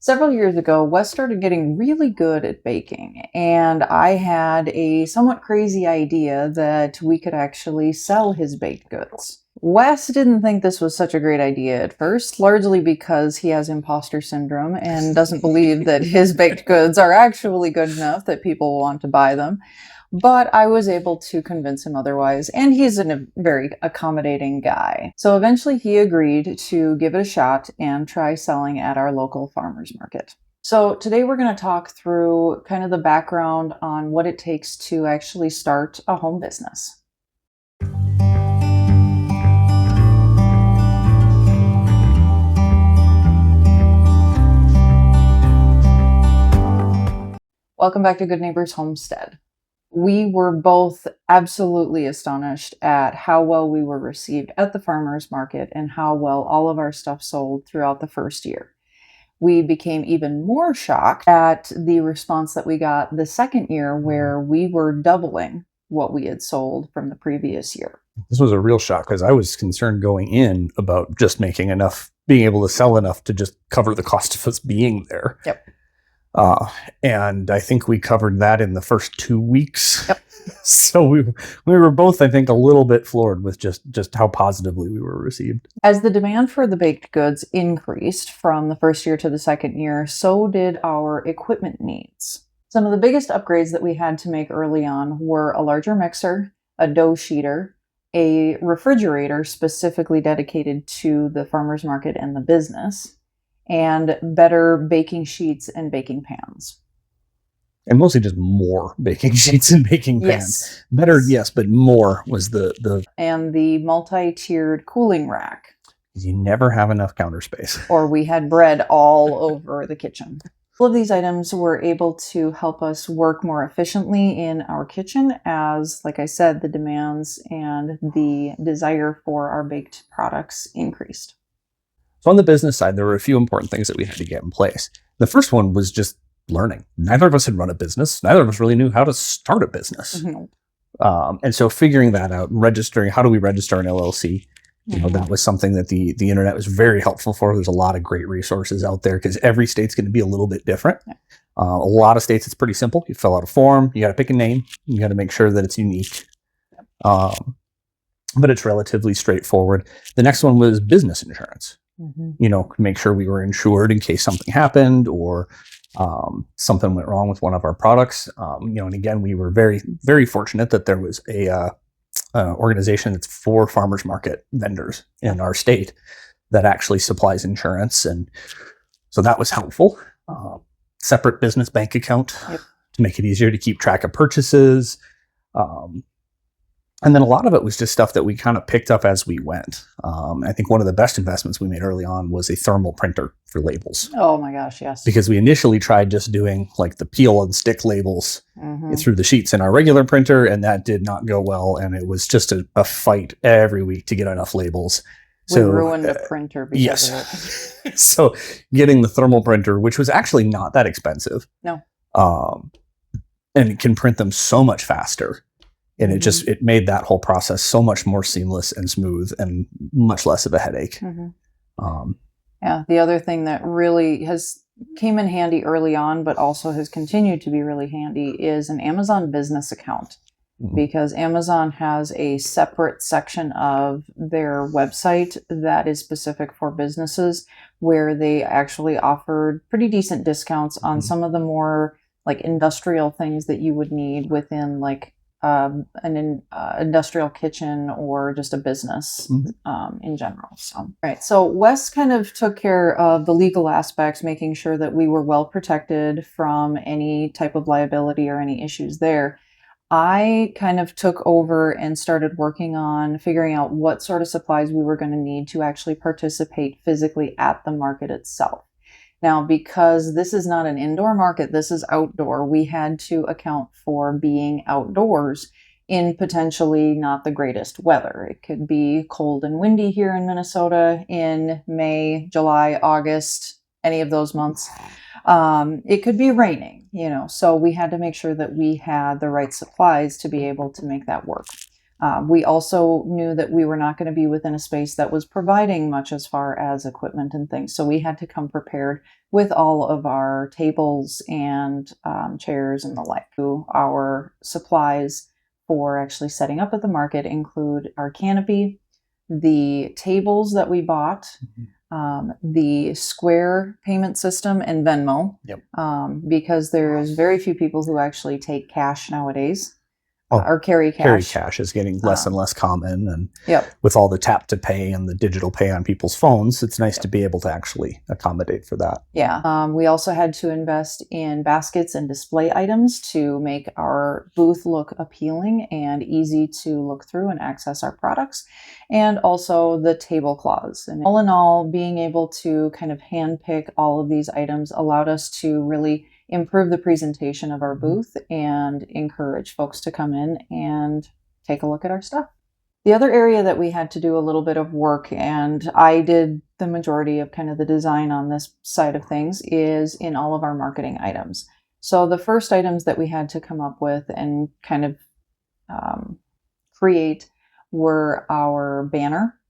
Several years ago, Wes started getting really good at baking, and I had a somewhat crazy idea that we could actually sell his baked goods. Wes didn't think this was such a great idea at first, largely because he has imposter syndrome and doesn't believe that his baked goods are actually good enough that people will want to buy them. But I was able to convince him otherwise, and he's a very accommodating guy. So eventually he agreed to give it a shot and try selling at our local farmers market. So today we're going to talk through kind of the background on what it takes to actually start a home business. Welcome back to Good Neighbors Homestead. We were both absolutely astonished at how well we were received at the farmers market and how well all of our stuff sold throughout the first year. We became even more shocked at the response that we got the second year, where we were doubling what we had sold from the previous year. This was a real shock because I was concerned going in about just making enough, being able to sell enough to just cover the cost of us being there. Yep. And I think we covered that in the first 2 weeks. Yep. So we were both, I think, a little bit floored with just how positively we were received. As the demand for the baked goods increased from the first year to the second year, so did our equipment needs. Some of the biggest upgrades that we had to make early on were a larger mixer, a dough sheeter, a refrigerator specifically dedicated to the farmers market and the business, and better baking sheets and baking pans. And mostly just more baking sheets and baking pans. Yes. Better, yes, but more was the And the multi-tiered cooling rack. You never have enough counter space. Or we had bread all over the kitchen. All of these items were able to help us work more efficiently in our kitchen as, like I said, the demands and the desire for our baked products increased. So on the business side, there were a few important things that we had to get in place. The first one was just learning. Neither of us had run a business. Neither of us really knew how to start a business. Mm-hmm. And so figuring that out, registering, how do we register an LLC? That was something that the internet was very helpful for. There's a lot of great resources out there because every state's going to be a little bit different. Yeah. A lot of states, it's pretty simple. You fill out a form, you got to pick a name, you got to make sure that it's unique. But it's relatively straightforward. The next one was business insurance. Mm-hmm. Make sure we were insured in case something happened or something went wrong with one of our products. And again, we were very, very fortunate that there was a organization that's for farmers market vendors in our state that actually supplies insurance. And so that was helpful. Separate business bank account to make it easier to keep track of purchases. And then a lot of it was just stuff that we kind of picked up as we went. I think one of the best investments we made early on was a thermal printer for labels. Oh my gosh, yes. Because we initially tried just doing like the peel and stick labels through the sheets in our regular printer, and that did not go well. And it was just a fight every week to get enough labels. We ruined the printer because of it. So getting the thermal printer, which was actually not that expensive. No. And it can print them so much faster. And it made that whole process so much more seamless and smooth and much less of a headache. Yeah, the other thing that really came in handy early on, but also has continued to be really handy, is an Amazon business account. Because Amazon has a separate section of their website that is specific for businesses, where they actually offered pretty decent discounts on some of the more like industrial things that you would need within like an industrial kitchen or just a business in general. So Wes kind of took care of the legal aspects, making sure that we were well protected from any type of liability or any issues there. I kind of took over and started working on figuring out what sort of supplies we were going to need to actually participate physically at the market itself. Now, because this is not an indoor market, this is outdoor, we had to account for being outdoors in potentially not the greatest weather. It could be cold and windy here in Minnesota in May, July, August, any of those months. It could be raining, so we had to make sure that we had the right supplies to be able to make that work. We also knew that we were not going to be within a space that was providing much as far as equipment and things. So we had to come prepared with all of our tables and chairs and the like. Our supplies for actually setting up at the market include our canopy, the tables that we bought, the Square payment system, and Venmo. Yep. Because there's very few people who actually take cash nowadays. Oh, or carry cash. Carry cash is getting less and less common. And Yep. with all the tap to pay and the digital pay on people's phones, it's nice to be able to actually accommodate for that. Yeah. We also had to invest in baskets and display items to make our booth look appealing and easy to look through and access our products, and also the tablecloths. And all in all, being able to kind of handpick all of these items allowed us to really improve the presentation of our booth and encourage folks to come in and take a look at our stuff. The other area that we had to do a little bit of work, and I did the majority of kind of the design on this side of things, is in all of our marketing items. So the first items that we had to come up with and kind of create were our banner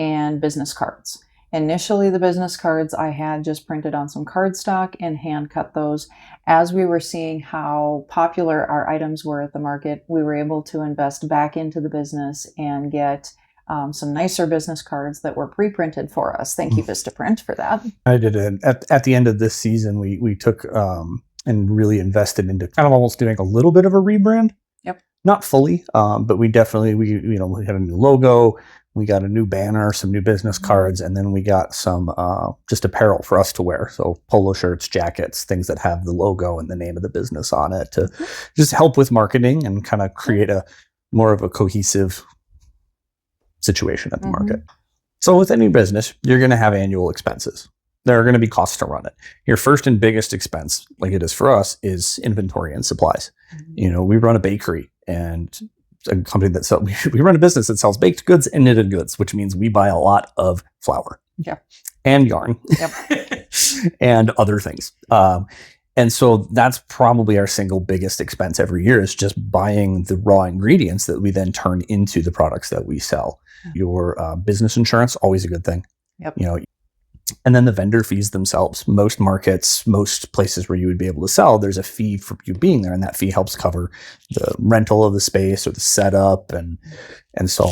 and business cards. Initially, the business cards I had just printed on some cardstock and hand cut those. As we were seeing how popular our items were at the market, we were able to invest back into the business and get some nicer business cards that were pre-printed for us. Thank you, Vistaprint, for that. I did it at the end of this season. We took and really invested into kind of almost doing a little bit of a rebrand. Yep. Not fully, but we definitely we had a new logo. We got a new banner, some new business cards, and then we got some just apparel for us to wear. So polo shirts, jackets, things that have the logo and the name of the business on it to just help with marketing and kind of create a more of a cohesive situation at the market. So with any business, you're going to have annual expenses. There are going to be costs to run it. Your first and biggest expense, like it is for us, is inventory and supplies. We run a bakery and a company that sells, we run a business that sells baked goods and knitted goods, which means we buy a lot of flour and yarn and other things. And so that's probably our single biggest expense every year, is just buying the raw ingredients that we then turn into the products that we sell. Your business insurance, always a good thing. And then the vendor fees themselves. Most markets, most places where you would be able to sell, there's a fee for you being there, and that fee helps cover the rental of the space or the setup, and so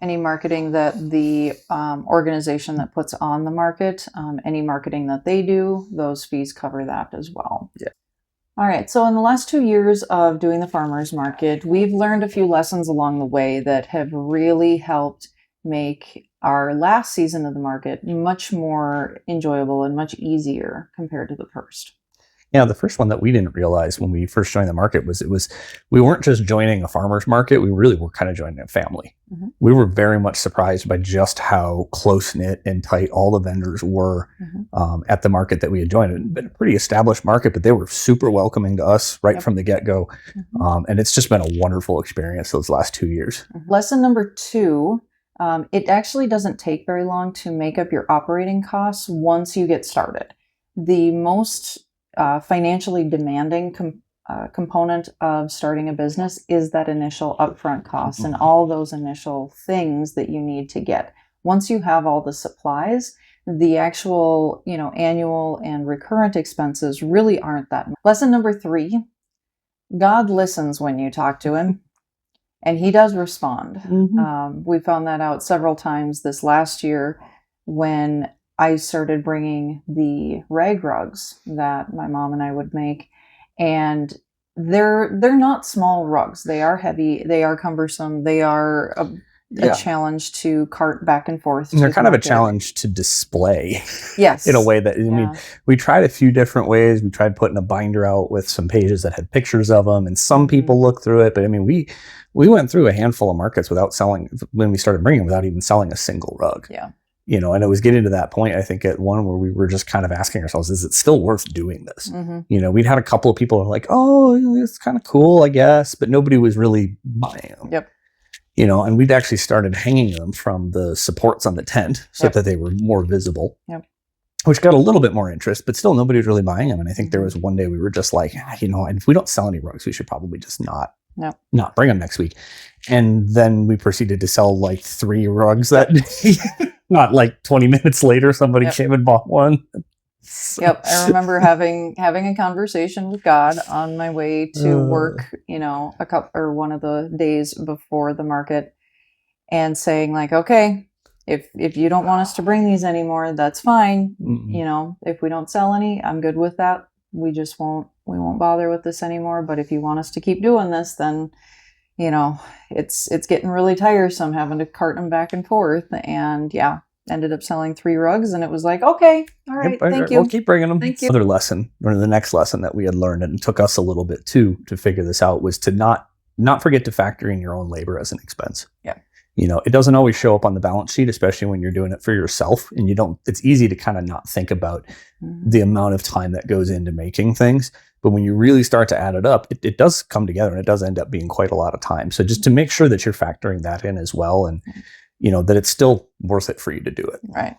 any marketing that the organization that puts on the market, any marketing that they do, those fees cover that as well. All right, so in the last 2 years of doing the farmers market, we've learned a few lessons along the way that have really helped make our last season of the market much more enjoyable and much easier compared to the first. The first one that we didn't realize when we first joined the market was we weren't just joining a farmer's market, we really were kind of joining a family. We were very much surprised by just how close-knit and tight all the vendors were at the market that we had joined. It had been a pretty established market, but they were super welcoming to us right from the get-go. And it's just been a wonderful experience those last 2 years. Lesson number 2, it actually doesn't take very long to make up your operating costs once you get started. The most financially demanding component of starting a business is that initial upfront costs and all those initial things that you need to get. Once you have all the supplies, the actual, annual and recurrent expenses really aren't that much. Lesson number 3, God listens when you talk to him. And he does respond. We found that out several times this last year when I started bringing the rag rugs that my mom and I would make. And they're not small rugs. They are heavy. They are cumbersome. They are a challenge to cart back and forth. And they're kind of a challenge to display. Yes. In a way that, we tried a few different ways. We tried putting a binder out with some pages that had pictures of them, and some people looked through it. But we went through a handful of markets without selling, when we started bringing, without even selling a single rug. And it was getting to that point, I think, at one where we were just kind of asking ourselves, is it still worth doing this? We'd had a couple of people who were like, oh, it's kind of cool, I guess, but nobody was really buying them. And we'd actually started hanging them from the supports on the tent so that they were more visible, which got a little bit more interest, but still nobody was really buying them. And I think there was one day we were just like, if we don't sell any rugs, we should probably just not not bring them next week. And then we proceeded to sell like 3 rugs that day. Not like 20 minutes later, somebody came and bought one. Yep. I remember having a conversation with God on my way to work, a couple or one of the days before the market, and saying like, okay, if you don't want us to bring these anymore, that's fine. If we don't sell any, I'm good with that. We won't bother with this anymore. But if you want us to keep doing this, then it's getting really tiresome having to cart them back and forth. And ended up selling 3 rugs, and it was like, okay, all right, thank you. We'll keep bringing them. Thank you. Another lesson, or the next lesson that we had learned, and it took us a little bit too to figure this out, was to not forget to factor in your own labor as an expense. Yeah. It doesn't always show up on the balance sheet, especially when you're doing it for yourself, and it's easy to kind of not think about the amount of time that goes into making things. But when you really start to add it up, it does come together, and it does end up being quite a lot of time. So just to make sure that you're factoring that in as well, and that it's still worth it for you to do it. Right.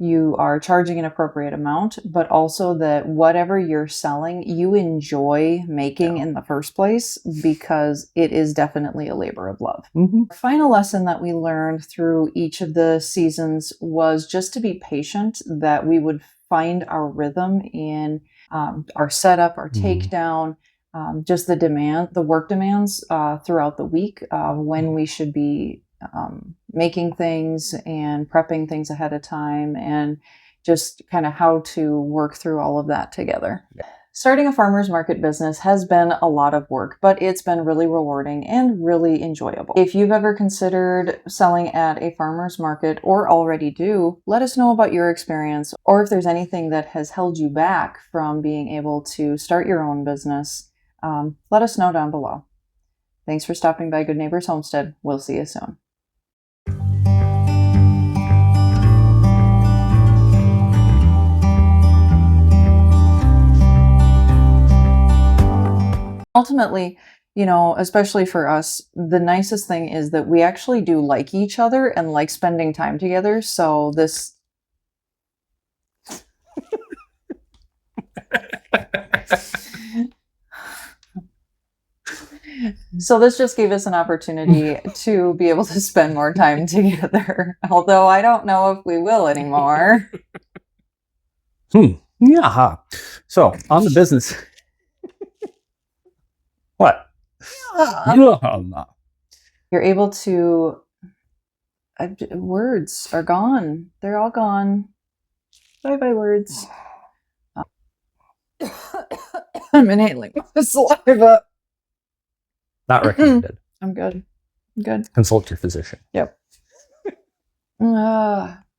You are charging an appropriate amount, but also that whatever you're selling, you enjoy making in the first place, because it is definitely a labor of love. The final lesson that we learned through each of the seasons was just to be patient, that we would find our rhythm in our setup, our takedown, just the work demands throughout the week, when we should be making things and prepping things ahead of time, and just kind of how to work through all of that together. Starting a farmer's market business has been a lot of work, but it's been really rewarding and really enjoyable. If you've ever considered selling at a farmer's market or already do, let us know about your experience, or if there's anything that has held you back from being able to start your own business. Let us know down below. Thanks for stopping by Good Neighbors Homestead. We'll see you soon. Ultimately, especially for us, the nicest thing is that we actually do like each other and like spending time together. So this just gave us an opportunity to be able to spend more time together. Although I don't know if we will anymore. Yeah. So on the business. What? You're able to. Words are gone. They're all gone. Bye words. I'm inhaling the saliva. Not recommended. I'm good. Consult your physician. Yep.